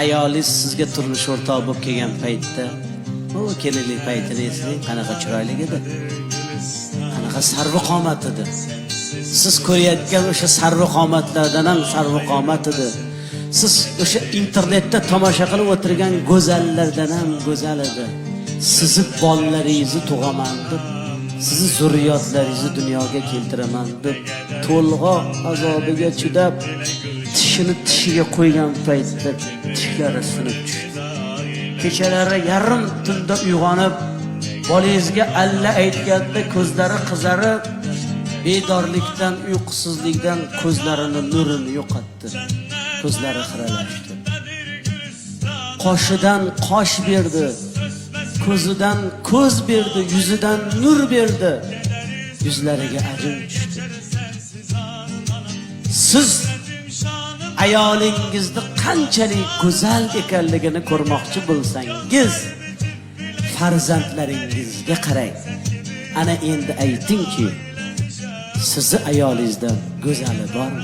ayolingiz sizga turmush o'rtoq bo'lib kelgan paytda, o kelinlik paytini eslang, qanaqa chiroyli edi. Qanaqa sarvqomat edi. Siz ko'rayotgan o'sha sarvqomatlardan ham sarvqomat edi. Siz o'sha internetda tomosha qilib o'tirgan go'zallardan ham go'zal edi. Sizni bolalaringizni tug'aman deb, sizni zurriyotlaringizni dunyoga keltiraman deb to'lg'oq azobiga chidab, tishini tishiga qo'ygan paytda tishlari sinib tushdi. Kechalari yarim tunda uyg'onib, bolangizga alla aytganda ko'zlari qizarib, bedorlikdan, uyqusizlikdan ko'zlarini nurini yo'qotdi. Ko'zlari xiralashdi. Qoshidan qosh berdi, ko'zidan ko'z berdi, yuzidan nur berdi. Yuzlariga ajin tushdi. Siz ayolingizni qanchalik go'zal ekanligini ko'rmoqchi bo'lsangiz, farzandlaringizga qarang. Ana endi aytingki, sizni ayolingizdan go'zali bormi?